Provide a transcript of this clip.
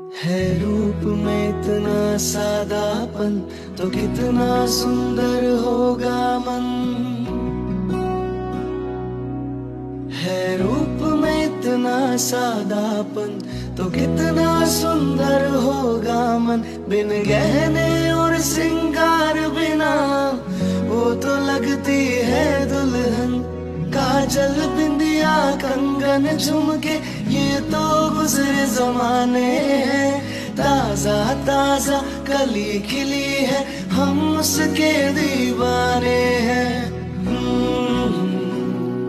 है रूप में इतना सादापन तो कितना सुंदर होगा मन। है रूप में इतना सादापन तो कितना सुंदर होगा मन। बिन गहने और सिंगार बिना वो तो लगती है दुल्हन। काजल बिंदिया कंगन झुमके ये तो गुजरे जमाने हैं। ताजा ताजा कली खिली है हम उसके दीवाने हैं।